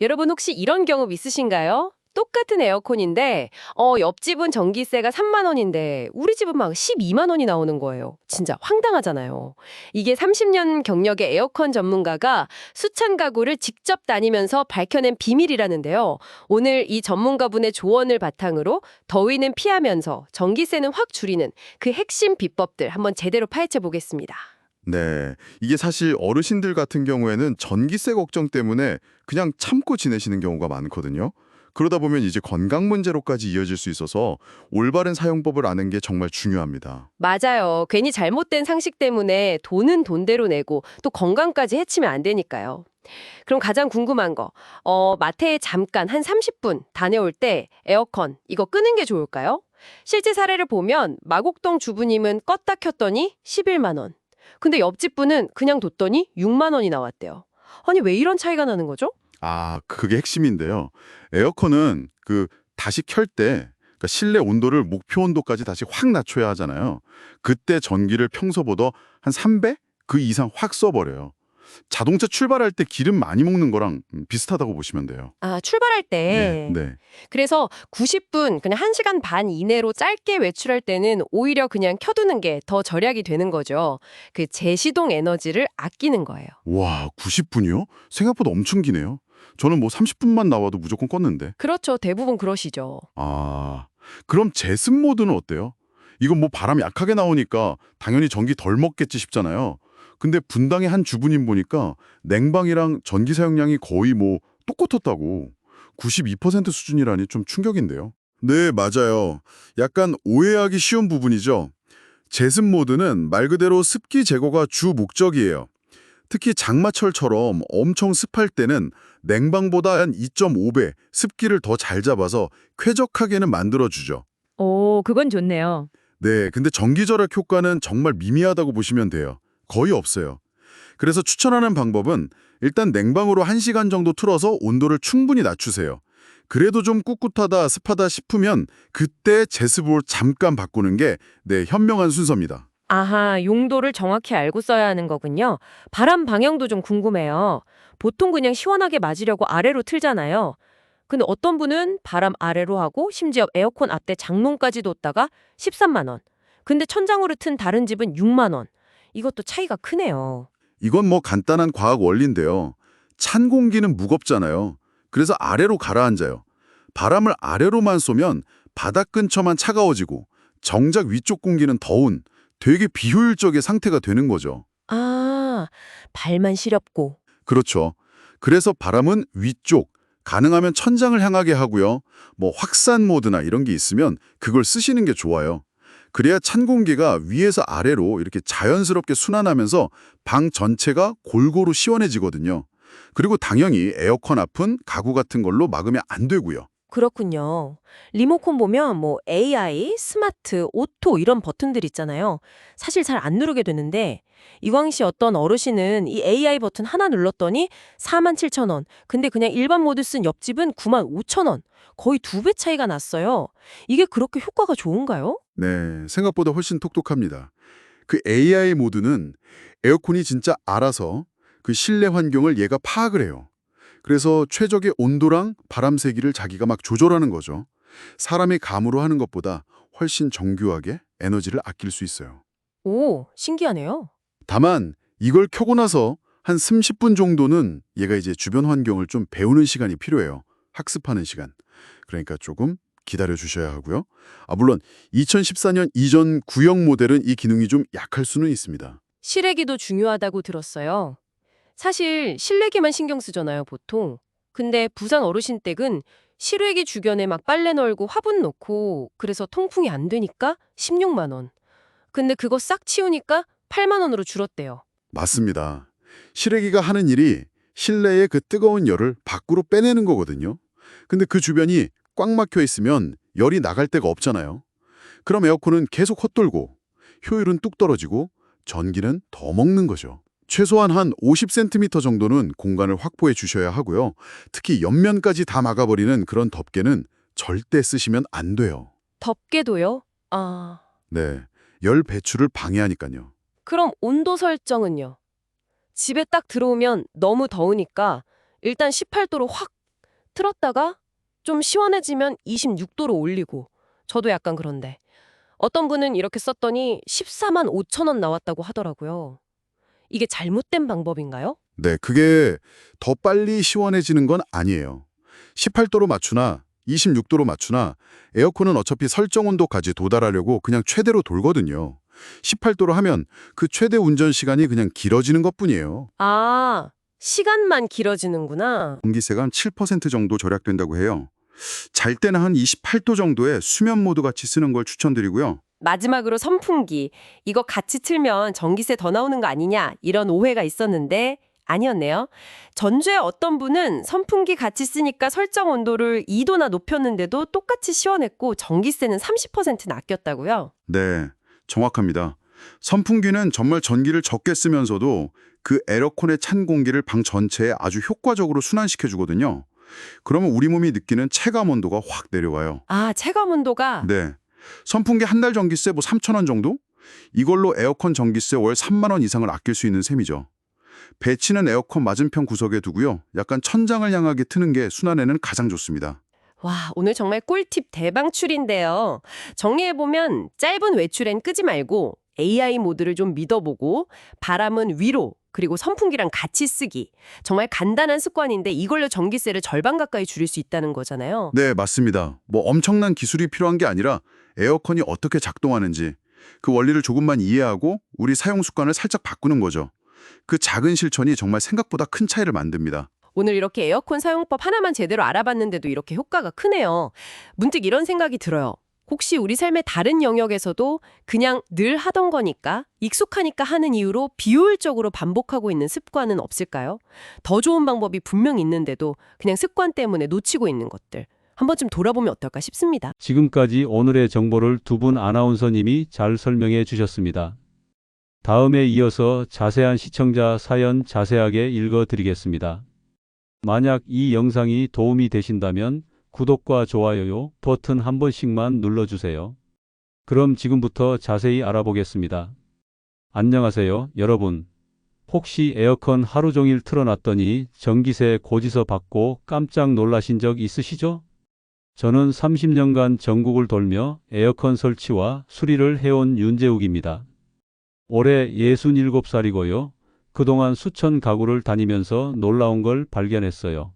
여러분 혹시 이런 경험 있으신가요? 똑같은 에어컨인데 옆집은 전기세가 3만 원인데 우리 집은 막 12만 원이 나오는 거예요. 진짜 황당하잖아요. 이게 30년 경력의 에어컨 전문가가 수천 가구를 직접 다니면서 밝혀낸 비밀이라는데요. 오늘 이 전문가분의 조언을 바탕으로 더위는 피하면서 전기세는 확 줄이는 그 핵심 비법들 한번 제대로 파헤쳐 보겠습니다. 네. 이게 사실 어르신들 같은 경우에는 전기세 걱정 때문에 그냥 참고 지내시는 경우가 많거든요. 그러다 보면 이제 건강 문제로까지 이어질 수 있어서 올바른 사용법을 아는 게 정말 중요합니다. 맞아요. 괜히 잘못된 상식 때문에 돈은 돈대로 내고 또 건강까지 해치면 안 되니까요. 그럼 가장 궁금한 거, 마트에 잠깐 한 30분 다녀올 때 에어컨 이거 끄는 게 좋을까요? 실제 사례를 보면 마곡동 주부님은 껐다 켰더니 11만 원. 근데 옆집 분은 그냥 뒀더니 6만 원이 나왔대요. 아니 왜 이런 차이가 나는 거죠? 아, 그게 핵심인데요. 에어컨은 다시 켤 때 그러니까 실내 온도를 목표 온도까지 다시 확 낮춰야 하잖아요. 그때 전기를 평소보다 한 3배? 그 이상 확 써버려요. 자동차 출발할 때 기름 많이 먹는 거랑 비슷하다고 보시면 돼요. 아, 출발할 네, 때. 네. 그래서 90분, 그냥 1시간 반 이내로 짧게 외출할 때는 오히려 그냥 켜두는 게 더 절약이 되는 거죠. 그 재시동 에너지를 아끼는 거예요. 와, 90분이요? 생각보다 엄청 기네요. 저는 뭐 30분만 나와도 무조건 껐는데. 그렇죠. 대부분 그러시죠. 아, 그럼 제습 모드는 어때요? 이건 뭐 바람 약하게 나오니까 당연히 전기 덜 먹겠지 싶잖아요. 근데 분당의 한 주부님 보니까 냉방이랑 전기 사용량이 거의 뭐 똑같았다고. 92% 수준이라니 좀 충격인데요. 네, 맞아요. 약간 오해하기 쉬운 부분이죠. 제습 모드는 말 그대로 습기 제거가 주 목적이에요. 특히 장마철처럼 엄청 습할 때는 냉방보다 한 2.5배 습기를 더 잘 잡아서 쾌적하게는 만들어주죠. 오, 그건 좋네요. 네, 근데 전기 절약 효과는 정말 미미하다고 보시면 돼요. 거의 없어요. 그래서 추천하는 방법은 일단 냉방으로 1시간 정도 틀어서 온도를 충분히 낮추세요. 그래도 좀 꿋꿋하다, 습하다 싶으면 그때 제습으로 잠깐 바꾸는 게 현명한 순서입니다. 아하, 용도를 정확히 알고 써야 하는 거군요. 바람 방향도 좀 궁금해요. 보통 그냥 시원하게 맞으려고 아래로 틀잖아요. 근데 어떤 분은 바람 아래로 하고 심지어 에어컨 앞에 장롱까지 뒀다가 13만 원. 근데 천장으로 튼 다른 집은 6만 원. 이것도 차이가 크네요. 이건 뭐 간단한 과학 원리인데요. 찬 공기는 무겁잖아요. 그래서 아래로 가라앉아요. 바람을 아래로만 쏘면 바닥 근처만 차가워지고 정작 위쪽 공기는 더운 되게 비효율적인 상태가 되는 거죠. 아, 발만 시렵고. 그렇죠. 그래서 바람은 위쪽, 가능하면 천장을 향하게 하고요. 뭐 확산 모드나 이런 게 있으면 그걸 쓰시는 게 좋아요. 그래야 찬 공기가 위에서 아래로 이렇게 자연스럽게 순환하면서 방 전체가 골고루 시원해지거든요. 그리고 당연히 에어컨 앞은 가구 같은 걸로 막으면 안 되고요. 그렇군요. 리모컨 보면 뭐 AI, 스마트, 오토 이런 버튼들 있잖아요. 사실 잘 안 누르게 되는데 이광희 씨 어떤 어르신은 이 AI 버튼 하나 눌렀더니 4만 7천 원. 근데 그냥 일반 모드 쓴 옆집은 9만 5천 원. 거의 2배 차이가 났어요. 이게 그렇게 효과가 좋은가요? 네, 생각보다 훨씬 똑똑합니다. 그 AI 모드는 에어컨이 진짜 알아서 그 실내 환경을 얘가 파악을 해요. 그래서 최적의 온도랑 바람 세기를 자기가 막 조절하는 거죠. 사람이 감으로 하는 것보다 훨씬 정교하게 에너지를 아낄 수 있어요. 오, 신기하네요. 다만 이걸 켜고 나서 한 30분 정도는 얘가 이제 주변 환경을 좀 배우는 시간이 필요해요. 학습하는 시간. 그러니까 조금 기다려 주셔야 하고요. 물론 2014년 이전 구형 모델은 이 기능이 좀 약할 수는 있습니다. 실외기도 중요하다고 들었어요. 사실 실외기만 신경 쓰잖아요, 보통. 근데 부산 어르신 댁은 실외기 주변에 막 빨래 널고 화분 놓고 그래서 통풍이 안 되니까 16만 원. 근데 그거 싹 치우니까 8만 원으로 줄었대요. 맞습니다. 실외기가 하는 일이 실내의 그 뜨거운 열을 밖으로 빼내는 거거든요. 근데 그 주변이 꽉 막혀 있으면 열이 나갈 데가 없잖아요. 그럼 에어컨은 계속 헛돌고 효율은 뚝 떨어지고 전기는 더 먹는 거죠. 최소한 한 50cm 정도는 공간을 확보해 주셔야 하고요. 특히 옆면까지 다 막아버리는 그런 덮개는 절대 쓰시면 안 돼요. 덮개도요? 아, 네, 열 배출을 방해하니까요. 그럼 온도 설정은요? 집에 딱 들어오면 너무 더우니까 일단 18도로 확 틀었다가 좀 시원해지면 26도로 올리고 저도 약간 그런데 어떤 분은 이렇게 썼더니 14만 5천 원 나왔다고 하더라고요. 이게 잘못된 방법인가요? 네, 그게 더 빨리 시원해지는 건 아니에요. 18도로 맞추나 26도로 맞추나 에어컨은 어차피 설정 온도까지 도달하려고 그냥 최대로 돌거든요. 18도로 하면 그 최대 운전 시간이 그냥 길어지는 것뿐이에요. 아, 시간만 길어지는구나. 전기세가 한 7% 정도 절약된다고 해요. 잘 때는 한 28도 정도의 수면 모드 같이 쓰는 걸 추천드리고요. 마지막으로 선풍기. 이거 같이 틀면 전기세 더 나오는 거 아니냐 이런 오해가 있었는데 아니었네요. 전주에 어떤 분은 선풍기 같이 쓰니까 설정 온도를 2도나 높였는데도 똑같이 시원했고 전기세는 30%는 아꼈다고요. 네, 정확합니다. 선풍기는 정말 전기를 적게 쓰면서도 그 에어컨의 찬 공기를 방 전체에 아주 효과적으로 순환시켜주거든요. 그러면 우리 몸이 느끼는 체감 온도가 확 내려와요. 아, 체감 온도가 네. 선풍기 한 달 전기세 뭐 3,000원 정도? 이걸로 에어컨 전기세 월 3만 원 이상을 아낄 수 있는 셈이죠. 배치는 에어컨 맞은편 구석에 두고요. 약간 천장을 향하게 트는 게 순환에는 가장 좋습니다. 와, 오늘 정말 꿀팁 대방출인데요. 정리해보면 짧은 외출엔 끄지 말고 AI 모드를 좀 믿어보고 바람은 위로 그리고 선풍기랑 같이 쓰기. 정말 간단한 습관인데 이걸로 전기세를 절반 가까이 줄일 수 있다는 거잖아요. 네, 맞습니다. 뭐 엄청난 기술이 필요한 게 아니라 에어컨이 어떻게 작동하는지 그 원리를 조금만 이해하고 우리 사용 습관을 살짝 바꾸는 거죠. 그 작은 실천이 정말 생각보다 큰 차이를 만듭니다. 오늘 이렇게 에어컨 사용법 하나만 제대로 알아봤는데도 이렇게 효과가 크네요. 문득 이런 생각이 들어요. 혹시 우리 삶의 다른 영역에서도 그냥 늘 하던 거니까 익숙하니까 하는 이유로 비효율적으로 반복하고 있는 습관은 없을까요? 더 좋은 방법이 분명 있는데도 그냥 습관 때문에 놓치고 있는 것들. 한 번쯤 돌아보면 어떨까 싶습니다. 지금까지 오늘의 정보를 두 분 아나운서님이 잘 설명해 주셨습니다. 다음에 이어서 자세한 시청자 사연 자세하게 읽어드리겠습니다. 만약 이 영상이 도움이 되신다면 구독과 좋아요 버튼 한 번씩만 눌러주세요. 그럼 지금부터 자세히 알아보겠습니다. 안녕하세요, 여러분. 혹시 에어컨 하루 종일 틀어놨더니 전기세 고지서 받고 깜짝 놀라신 적 있으시죠? 저는 30년간 전국을 돌며 에어컨 설치와 수리를 해온 윤재욱입니다. 올해 67살이고요. 그동안 수천 가구를 다니면서 놀라운 걸 발견했어요.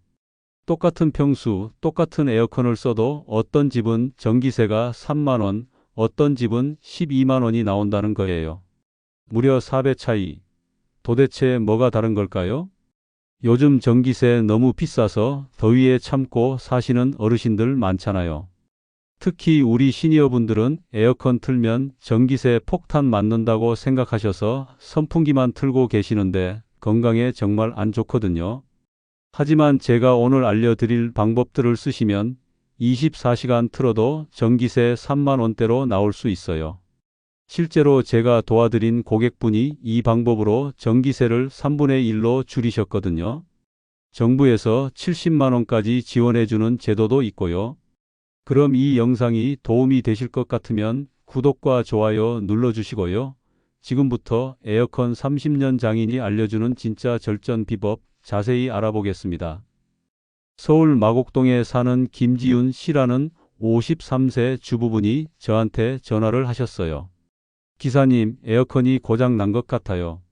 똑같은 평수, 똑같은 에어컨을 써도 어떤 집은 전기세가 3만 원, 어떤 집은 12만 원이 나온다는 거예요. 무려 4배 차이. 도대체 뭐가 다른 걸까요? 요즘 전기세 너무 비싸서 더위에 참고 사시는 어르신들 많잖아요. 특히 우리 시니어분들은 에어컨 틀면 전기세 폭탄 맞는다고 생각하셔서 선풍기만 틀고 계시는데 건강에 정말 안 좋거든요. 하지만 제가 오늘 알려드릴 방법들을 쓰시면 24시간 틀어도 전기세 3만 원대로 나올 수 있어요. 실제로 제가 도와드린 고객분이 이 방법으로 전기세를 3분의 1로 줄이셨거든요. 정부에서 70만 원까지 지원해주는 제도도 있고요. 그럼 이 영상이 도움이 되실 것 같으면 구독과 좋아요 눌러주시고요. 지금부터 에어컨 30년 장인이 알려주는 진짜 절전 비법 자세히 알아보겠습니다. 서울 마곡동에 사는 김지윤 씨라는 53세 주부분이 저한테 전화를 하셨어요. 기사님, 에어컨이 고장 난 것 같아요.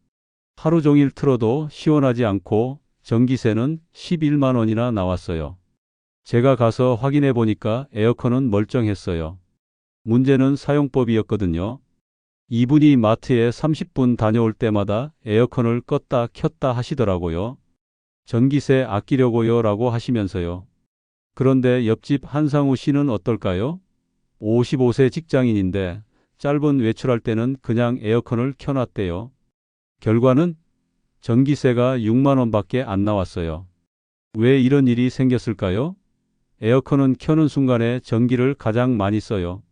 하루 종일 틀어도 시원하지 않고 전기세는 11만 원이나 나왔어요. 제가 가서 확인해 보니까 에어컨은 멀쩡했어요. 문제는 사용법이었거든요. 이분이 마트에 30분 다녀올 때마다 에어컨을 껐다 켰다 하시더라고요. 전기세 아끼려고요 라고 하시면서요. 그런데 옆집 한상우 씨는 어떨까요? 55세 직장인인데 짧은 외출할 때는 그냥 에어컨을 켜놨대요. 결과는 전기세가 6만 원밖에 안 나왔어요. 왜 이런 일이 생겼을까요? 에어컨은 켜는 순간에 전기를 가장 많이 써요.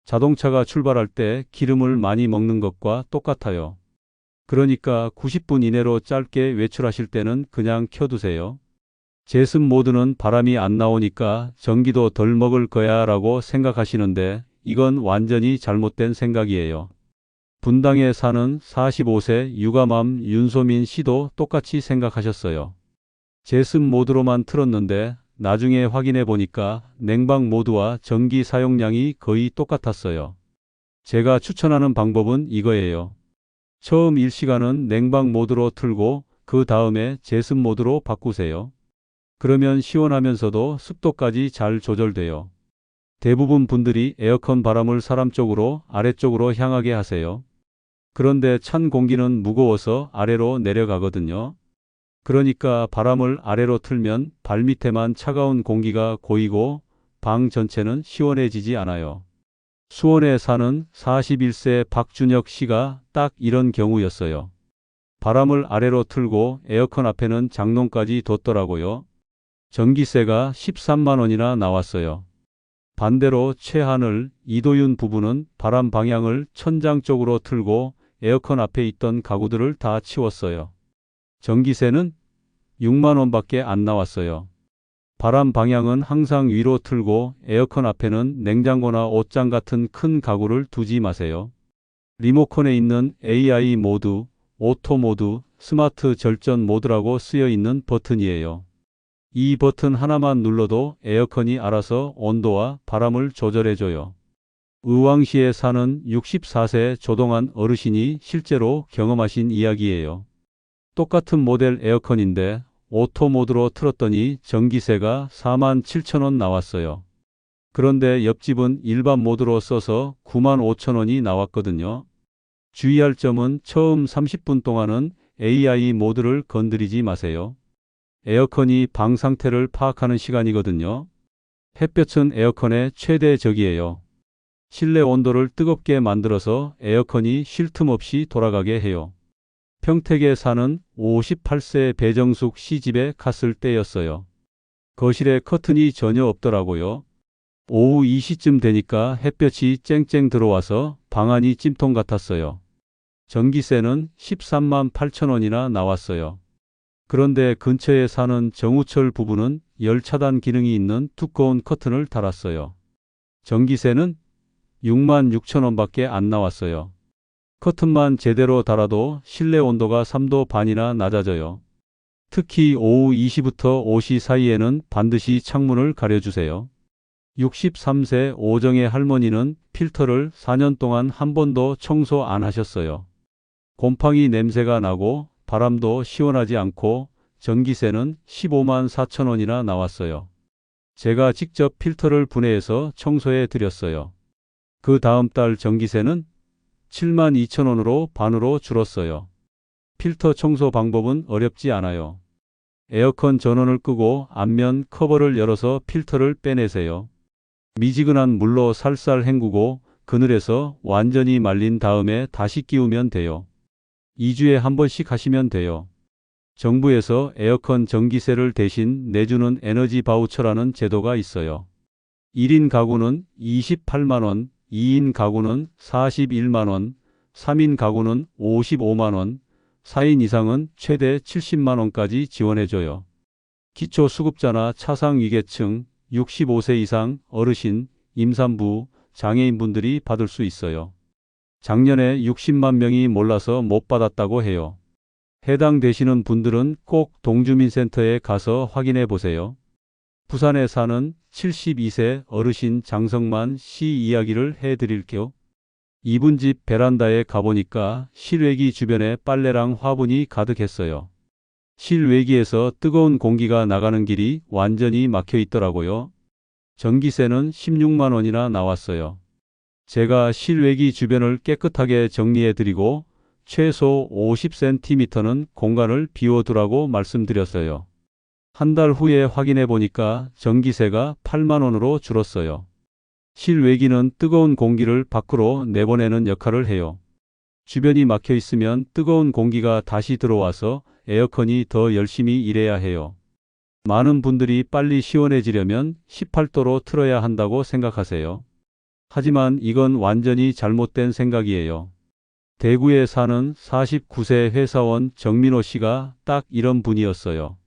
자동차가 출발할 때 기름을 많이 먹는 것과 똑같아요. 그러니까 90분 이내로 짧게 외출하실 때는 그냥 켜두세요. 제습 모드는 바람이 안 나오니까 전기도 덜 먹을 거야 라고 생각하시는데 이건 완전히 잘못된 생각이에요. 분당에 사는 45세 육아맘 윤소민 씨도 똑같이 생각하셨어요. 제습 모드로만 틀었는데 나중에 확인해 보니까 냉방 모드와 전기 사용량이 거의 똑같았어요. 제가 추천하는 방법은 이거예요. 처음 일시간은 냉방 모드로 틀고 그 다음에 제습 모드로 바꾸세요. 그러면 시원하면서도 습도까지 잘 조절돼요. 대부분 분들이 에어컨 바람을 사람 쪽으로 아래쪽으로 향하게 하세요. 그런데 찬 공기는 무거워서 아래로 내려가거든요. 그러니까 바람을 아래로 틀면 발밑에만 차가운 공기가 고이고 방 전체는 시원해지지 않아요. 수원에 사는 41세 박준혁 씨가 딱 이런 경우였어요. 바람을 아래로 틀고 에어컨 앞에는 장롱까지 뒀더라고요. 전기세가 13만 원이나 나왔어요. 반대로 최하늘, 이도윤 부부는 바람 방향을 천장 쪽으로 틀고 에어컨 앞에 있던 가구들을 다 치웠어요. 전기세는 6만 원밖에 안 나왔어요. 바람 방향은 항상 위로 틀고 에어컨 앞에는 냉장고나 옷장 같은 큰 가구를 두지 마세요. 리모컨에 있는 AI 모드, 오토 모드, 스마트 절전 모드라고 쓰여 있는 버튼이에요. 이 버튼 하나만 눌러도 에어컨이 알아서 온도와 바람을 조절해줘요. 의왕시에 사는 64세 조동환 어르신이 실제로 경험하신 이야기예요. 똑같은 모델 에어컨인데 오토 모드로 틀었더니 전기세가 4만 7천 원 나왔어요. 그런데 옆집은 일반 모드로 써서 9만 5천 원이 나왔거든요. 주의할 점은 처음 30분 동안은 AI 모드를 건드리지 마세요. 에어컨이 방 상태를 파악하는 시간이거든요. 햇볕은 에어컨의 최대 적이에요. 실내 온도를 뜨겁게 만들어서 에어컨이 쉴 틈 없이 돌아가게 해요. 평택에 사는 58세 배정숙 씨 집에 갔을 때였어요. 거실에 커튼이 전혀 없더라고요. 오후 2시쯤 되니까 햇볕이 쨍쨍 들어와서 방 안이 찜통 같았어요. 전기세는 13만 8천 원이나 나왔어요. 그런데 근처에 사는 정우철 부부는 열 차단 기능이 있는 두꺼운 커튼을 달았어요. 전기세는 6만 6천 원밖에 안 나왔어요. 커튼만 제대로 달아도 실내 온도가 3도 반이나 낮아져요. 특히 오후 2시부터 5시 사이에는 반드시 창문을 가려주세요. 63세 오정의 할머니는 필터를 4년 동안 한 번도 청소 안 하셨어요. 곰팡이 냄새가 나고 바람도 시원하지 않고 전기세는 15만 4천 원이나 나왔어요. 제가 직접 필터를 분해해서 청소해 드렸어요. 그 다음 달 전기세는 7만 2천 원으로 반으로 줄었어요. 필터 청소 방법은 어렵지 않아요. 에어컨 전원을 끄고 앞면 커버를 열어서 필터를 빼내세요. 미지근한 물로 살살 헹구고 그늘에서 완전히 말린 다음에 다시 끼우면 돼요. 2주에 한 번씩 하시면 돼요. 정부에서 에어컨 전기세를 대신 내주는 에너지 바우처라는 제도가 있어요. 1인 가구는 28만 원, 2인 가구는 41만 원, 3인 가구는 55만 원, 4인 이상은 최대 70만 원까지 지원해줘요. 기초수급자나 차상위계층, 65세 이상 어르신, 임산부, 장애인분들이 받을 수 있어요. 작년에 60만 명이 몰라서 못 받았다고 해요. 해당되시는 분들은 꼭 동주민센터에 가서 확인해 보세요. 부산에 사는 72세 어르신 장성만 씨 이야기를 해드릴게요. 이분 집 베란다에 가보니까 실외기 주변에 빨래랑 화분이 가득했어요. 실외기에서 뜨거운 공기가 나가는 길이 완전히 막혀 있더라고요. 전기세는 16만 원이나 나왔어요. 제가 실외기 주변을 깨끗하게 정리해드리고 최소 50cm는 공간을 비워두라고 말씀드렸어요. 한 달 후에 확인해 보니까 전기세가 8만 원으로 줄었어요. 실외기는 뜨거운 공기를 밖으로 내보내는 역할을 해요. 주변이 막혀 있으면 뜨거운 공기가 다시 들어와서 에어컨이 더 열심히 일해야 해요. 많은 분들이 빨리 시원해지려면 18도로 틀어야 한다고 생각하세요. 하지만 이건 완전히 잘못된 생각이에요. 대구에 사는 49세 회사원 정민호 씨가 딱 이런 분이었어요.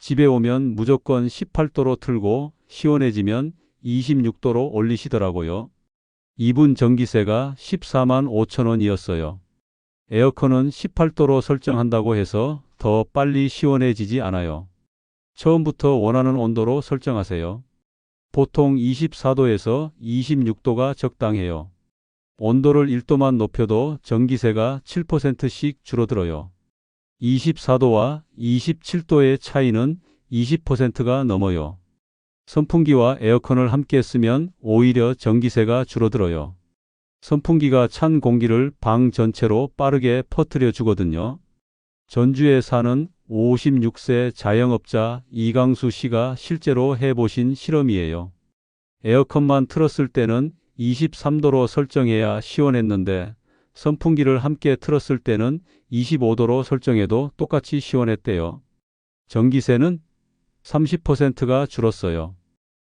집에 오면 무조건 18도로 틀고 시원해지면 26도로 올리시더라고요. 이분 전기세가 14만 5천 원이었어요. 에어컨은 18도로 설정한다고 해서 더 빨리 시원해지지 않아요. 처음부터 원하는 온도로 설정하세요. 보통 24도에서 26도가 적당해요. 온도를 1도만 높여도 전기세가 7%씩 줄어들어요. 24도와 27도의 차이는 20%가 넘어요. 선풍기와 에어컨을 함께 쓰면 오히려 전기세가 줄어들어요. 선풍기가 찬 공기를 방 전체로 빠르게 퍼뜨려 주거든요. 전주에 사는 56세 자영업자 이강수 씨가 실제로 해보신 실험이에요. 에어컨만 틀었을 때는 23도로 설정해야 시원했는데 선풍기를 함께 틀었을 때는 25도로 설정해도 똑같이 시원했대요. 전기세는 30%가 줄었어요.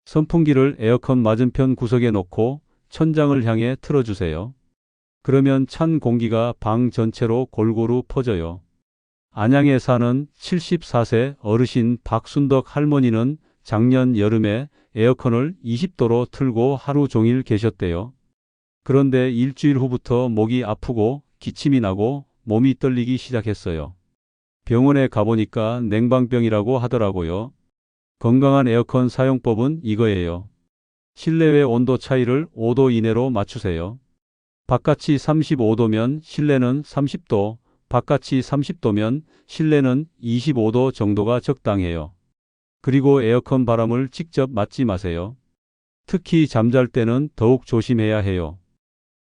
선풍기를 에어컨 맞은편 구석에 놓고 천장을 향해 틀어주세요. 그러면 찬 공기가 방 전체로 골고루 퍼져요. 안양에 사는 74세 어르신 박순덕 할머니는 작년 여름에 에어컨을 20도로 틀고 하루 종일 계셨대요. 그런데 일주일 후부터 목이 아프고 기침이 나고 몸이 떨리기 시작했어요. 병원에 가보니까 냉방병이라고 하더라고요. 건강한 에어컨 사용법은 이거예요. 실내외 온도 차이를 5도 이내로 맞추세요. 바깥이 35도면 실내는 30도, 바깥이 30도면 실내는 25도 정도가 적당해요. 그리고 에어컨 바람을 직접 맞지 마세요. 특히 잠잘 때는 더욱 조심해야 해요.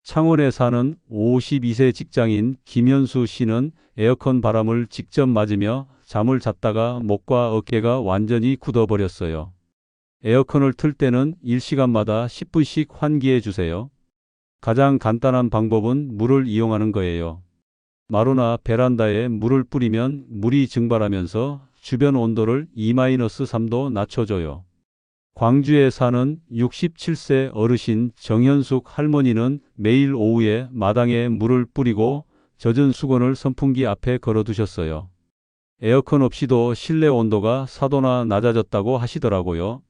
창원에 사는 52세 직장인 김현수 씨는 에어컨 바람을 직접 맞으며 잠을 잤다가 목과 어깨가 완전히 굳어버렸어요. 에어컨을 틀 때는 1시간마다 10분씩 환기해 주세요. 가장 간단한 방법은 물을 이용하는 거예요. 마루나 베란다에 물을 뿌리면 물이 증발하면서 주변 온도를 2-3도 낮춰줘요. 광주에 사는 67세 어르신 정현숙 할머니는 매일 오후에 마당에 물을 뿌리고 젖은 수건을 선풍기 앞에 걸어두셨어요. 에어컨 없이도 실내 온도가 4도나 낮아졌다고 하시더라고요.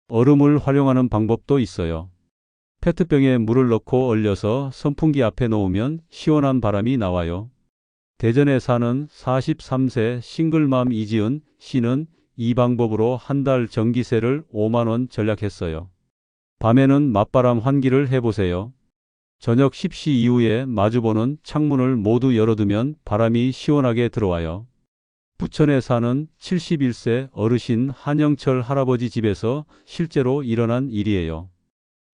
얼음을 활용하는 방법도 있어요. 페트병에 물을 넣고 얼려서 선풍기 앞에 놓으면 시원한 바람이 나와요. 대전에 사는 43세 싱글맘 이지은 씨는 이 방법으로 한 달 전기세를 5만 원 절약했어요. 밤에는 맞바람 환기를 해보세요. 저녁 10시 이후에 마주보는 창문을 모두 열어두면 바람이 시원하게 들어와요. 부천에 사는 71세 어르신 한영철 할아버지 집에서 실제로 일어난 일이에요.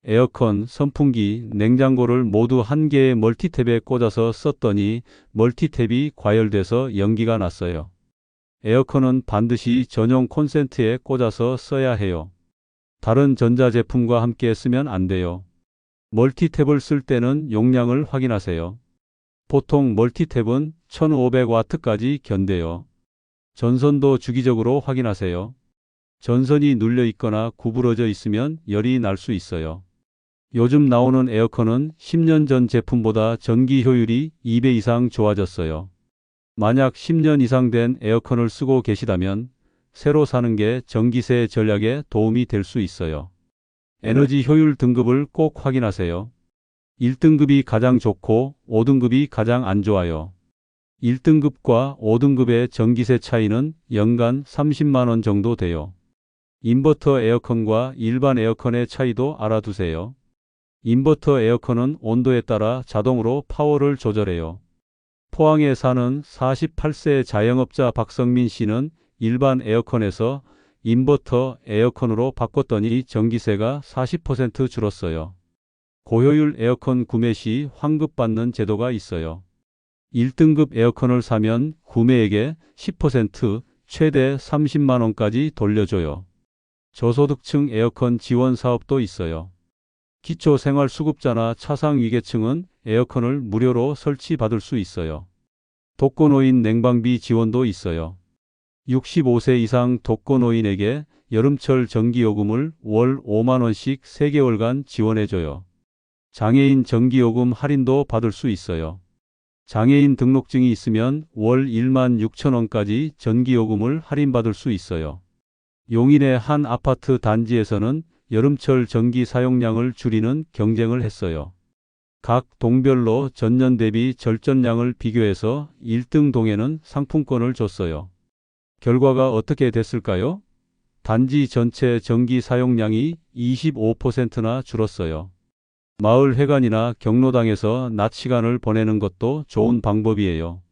에어컨, 선풍기, 냉장고를 모두 한 개의 멀티탭에 꽂아서 썼더니 멀티탭이 과열돼서 연기가 났어요. 에어컨은 반드시 전용 콘센트에 꽂아서 써야 해요. 다른 전자제품과 함께 쓰면 안 돼요. 멀티탭을 쓸 때는 용량을 확인하세요. 보통 멀티탭은 1500W까지 견뎌요. 전선도 주기적으로 확인하세요. 전선이 눌려 있거나 구부러져 있으면 열이 날 수 있어요. 요즘 나오는 에어컨은 10년 전 제품보다 전기 효율이 2배 이상 좋아졌어요. 만약 10년 이상 된 에어컨을 쓰고 계시다면 새로 사는 게 전기세 절약에 도움이 될 수 있어요. 에너지 효율 등급을 꼭 확인하세요. 1등급이 가장 좋고 5등급이 가장 안 좋아요. 1등급과 5등급의 전기세 차이는 연간 30만 원 정도 돼요. 인버터 에어컨과 일반 에어컨의 차이도 알아두세요. 인버터 에어컨은 온도에 따라 자동으로 파워를 조절해요. 포항에 사는 48세 자영업자 박성민 씨는 일반 에어컨에서 인버터 에어컨으로 바꿨더니 전기세가 40% 줄었어요. 고효율 에어컨 구매 시 환급받는 제도가 있어요. 1등급 에어컨을 사면 구매액의 10% 최대 30만 원까지 돌려줘요. 저소득층 에어컨 지원 사업도 있어요. 기초생활수급자나 차상위계층은 에어컨을 무료로 설치받을 수 있어요. 독거노인 냉방비 지원도 있어요. 65세 이상 독거노인에게 여름철 전기요금을 월 5만 원씩 3개월간 지원해줘요. 장애인 전기요금 할인도 받을 수 있어요. 장애인 등록증이 있으면 월 1만 6천 원까지 전기요금을 할인받을 수 있어요. 용인의 한 아파트 단지에서는 여름철 전기 사용량을 줄이는 경쟁을 했어요. 각 동별로 전년 대비 절전량을 비교해서 1등 동에는 상품권을 줬어요. 결과가 어떻게 됐을까요? 단지 전체 전기 사용량이 25%나 줄었어요. 마을 회관이나 경로당에서 낮 시간을 보내는 것도 좋은 방법이에요.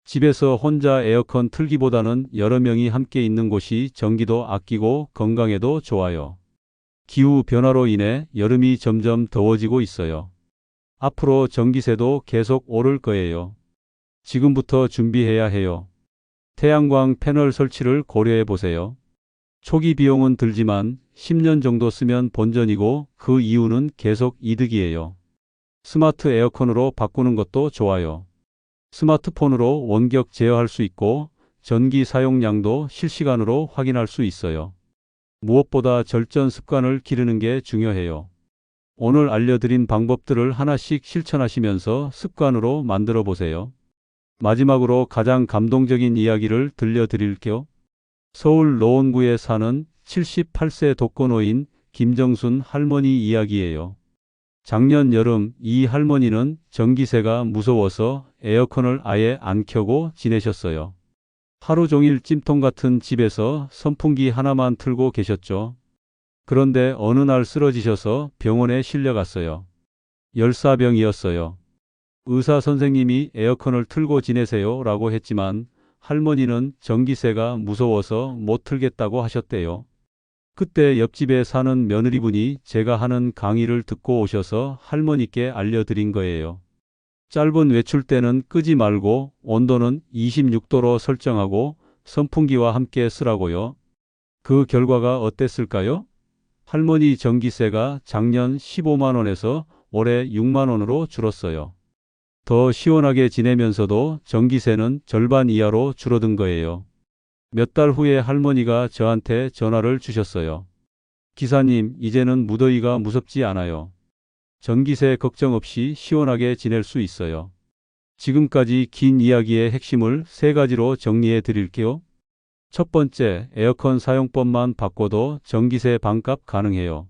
집에서 혼자 에어컨 틀기보다는 여러 명이 함께 있는 곳이 전기도 아끼고 건강에도 좋아요. 기후 변화로 인해 여름이 점점 더워지고 있어요. 앞으로 전기세도 계속 오를 거예요. 지금부터 준비해야 해요. 태양광 패널 설치를 고려해 보세요. 초기 비용은 들지만 10년 정도 쓰면 본전이고 그 이후는 계속 이득이에요. 스마트 에어컨으로 바꾸는 것도 좋아요. 스마트폰으로 원격 제어할 수 있고 전기 사용량도 실시간으로 확인할 수 있어요. 무엇보다 절전 습관을 기르는 게 중요해요. 오늘 알려드린 방법들을 하나씩 실천하시면서 습관으로 만들어 보세요. 마지막으로 가장 감동적인 이야기를 들려드릴게요. 서울 노원구에 사는 78세 독거노인 김정순 할머니 이야기예요. 작년 여름 이 할머니는 전기세가 무서워서 에어컨을 아예 안 켜고 지내셨어요. 하루 종일 찜통 같은 집에서 선풍기 하나만 틀고 계셨죠. 그런데 어느 날 쓰러지셔서 병원에 실려갔어요. 열사병이었어요. 의사 선생님이 에어컨을 틀고 지내세요 라고 했지만 할머니는 전기세가 무서워서 못 틀겠다고 하셨대요. 그때 옆집에 사는 며느리분이 제가 하는 강의를 듣고 오셔서 할머니께 알려드린 거예요. 짧은 외출 때는 끄지 말고 온도는 26도로 설정하고 선풍기와 함께 쓰라고요. 그 결과가 어땠을까요? 할머니 전기세가 작년 15만 원에서 올해 6만 원으로 줄었어요. 더 시원하게 지내면서도 전기세는 절반 이하로 줄어든 거예요. 몇 달 후에 할머니가 저한테 전화를 주셨어요. 기사님, 이제는 무더위가 무섭지 않아요. 전기세 걱정 없이 시원하게 지낼 수 있어요. 지금까지 긴 이야기의 핵심을 3가지로 정리해 드릴게요. 첫 번째, 에어컨 사용법만 바꿔도 전기세 반값 가능해요.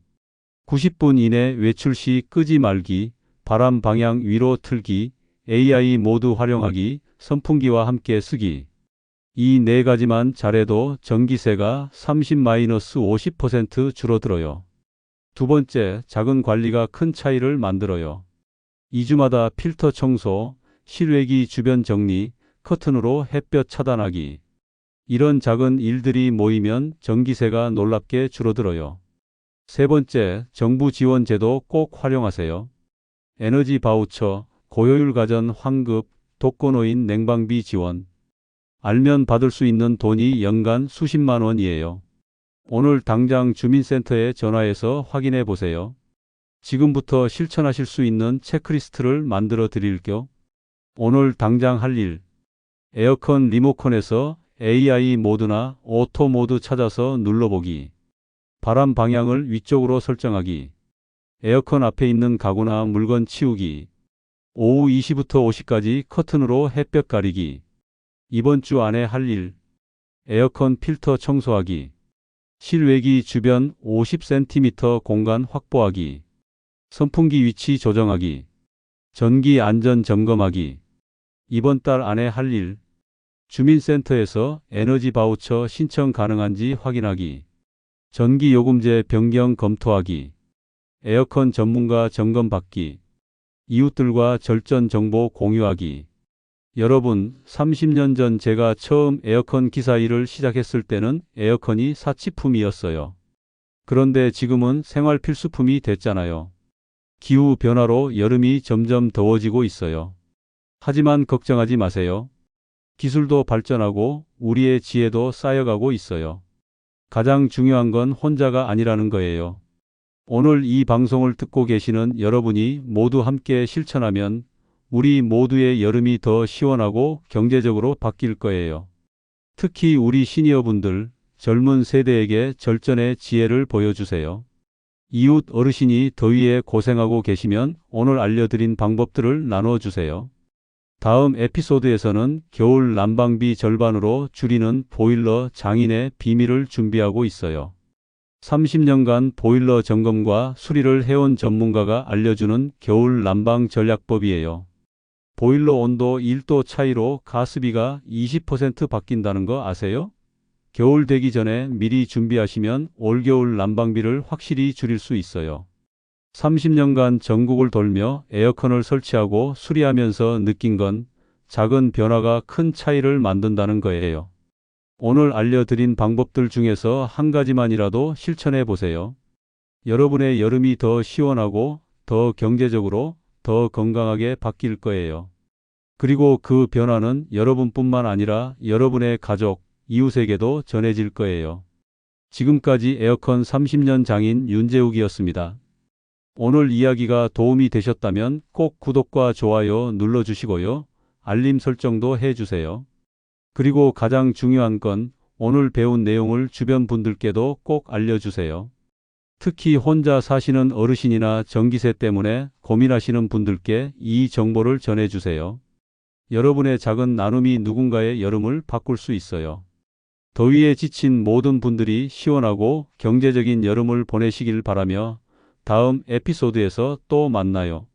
90분 이내 외출 시 끄지 말기, 바람 방향 위로 틀기, AI 모드 활용하기, 선풍기와 함께 쓰기. 이 4가지만 잘해도 전기세가 30-50% 줄어들어요. 두 번째, 작은 관리가 큰 차이를 만들어요. 2주마다 필터 청소, 실외기 주변 정리, 커튼으로 햇볕 차단하기. 이런 작은 일들이 모이면 전기세가 놀랍게 줄어들어요. 세 번째, 정부 지원 제도 꼭 활용하세요. 에너지 바우처, 고효율 가전 환급, 독거노인 냉방비 지원. 알면 받을 수 있는 돈이 연간 수십만 원이에요. 오늘 당장 주민센터에 전화해서 확인해 보세요. 지금부터 실천하실 수 있는 체크리스트를 만들어 드릴게요. 오늘 당장 할 일. 에어컨 리모컨에서 AI 모드나 오토 모드 찾아서 눌러보기. 바람 방향을 위쪽으로 설정하기. 에어컨 앞에 있는 가구나 물건 치우기. 오후 2시부터 5시까지 커튼으로 햇볕 가리기. 이번 주 안에 할 일. 에어컨 필터 청소하기. 실외기 주변 50cm 공간 확보하기. 선풍기 위치 조정하기. 전기 안전 점검하기. 이번 달 안에 할 일. 주민센터에서 에너지 바우처 신청 가능한지 확인하기. 전기요금제 변경 검토하기. 에어컨 전문가 점검 받기. 이웃들과 절전 정보 공유하기. 여러분, 30년 전 제가 처음 에어컨 기사 일을 시작했을 때는 에어컨이 사치품이었어요. 그런데 지금은 생활 필수품이 됐잖아요. 기후 변화로 여름이 점점 더워지고 있어요. 하지만 걱정하지 마세요. 기술도 발전하고 우리의 지혜도 쌓여가고 있어요. 가장 중요한 건 혼자가 아니라는 거예요. 오늘 이 방송을 듣고 계시는 여러분이 모두 함께 실천하면 우리 모두의 여름이 더 시원하고 경제적으로 바뀔 거예요. 특히 우리 시니어분들, 젊은 세대에게 절전의 지혜를 보여주세요. 이웃 어르신이 더위에 고생하고 계시면 오늘 알려드린 방법들을 나눠주세요. 다음 에피소드에서는 겨울 난방비 절반으로 줄이는 보일러 장인의 비밀을 준비하고 있어요. 30년간 보일러 점검과 수리를 해온 전문가가 알려주는 겨울 난방 전략법이에요. 보일러 온도 1도 차이로 가스비가 20% 바뀐다는 거 아세요? 겨울 되기 전에 미리 준비하시면 올겨울 난방비를 확실히 줄일 수 있어요. 30년간 전국을 돌며 에어컨을 설치하고 수리하면서 느낀 건 작은 변화가 큰 차이를 만든다는 거예요. 오늘 알려드린 방법들 중에서 한 가지만이라도 실천해 보세요. 여러분의 여름이 더 시원하고 더 경제적으로 더 건강하게 바뀔 거예요. 그리고 그 변화는 여러분뿐만 아니라 여러분의 가족, 이웃에게도 전해질 거예요. 지금까지 에어컨 30년 장인 윤재욱이었습니다. 오늘 이야기가 도움이 되셨다면 꼭 구독과 좋아요 눌러주시고요. 알림 설정도 해주세요. 그리고 가장 중요한 건 오늘 배운 내용을 주변 분들께도 꼭 알려주세요. 특히 혼자 사시는 어르신이나 전기세 때문에 고민하시는 분들께 이 정보를 전해주세요. 여러분의 작은 나눔이 누군가의 여름을 바꿀 수 있어요. 더위에 지친 모든 분들이 시원하고 경제적인 여름을 보내시길 바라며 다음 에피소드에서 또 만나요.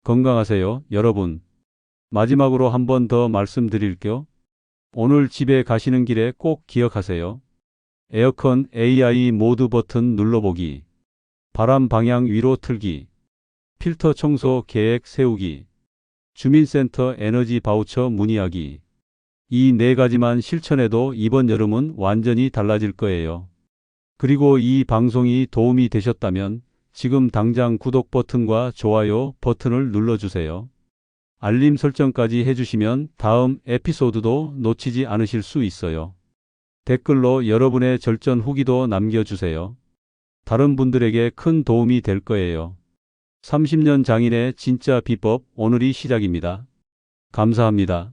건강하세요, 여러분. 마지막으로 한 번 더 말씀드릴게요. 오늘 집에 가시는 길에 꼭 기억하세요. 에어컨 AI 모드 버튼 눌러보기, 바람 방향 위로 틀기, 필터 청소 계획 세우기, 주민센터 에너지 바우처 문의하기. 이 4가지만 실천해도 이번 여름은 완전히 달라질 거예요. 그리고 이 방송이 도움이 되셨다면 지금 당장 구독 버튼과 좋아요 버튼을 눌러주세요. 알림 설정까지 해주시면 다음 에피소드도 놓치지 않으실 수 있어요. 댓글로 여러분의 절전 후기도 남겨주세요. 다른 분들에게 큰 도움이 될 거예요. 30년 장인의 진짜 비법 오늘이 시작입니다. 감사합니다.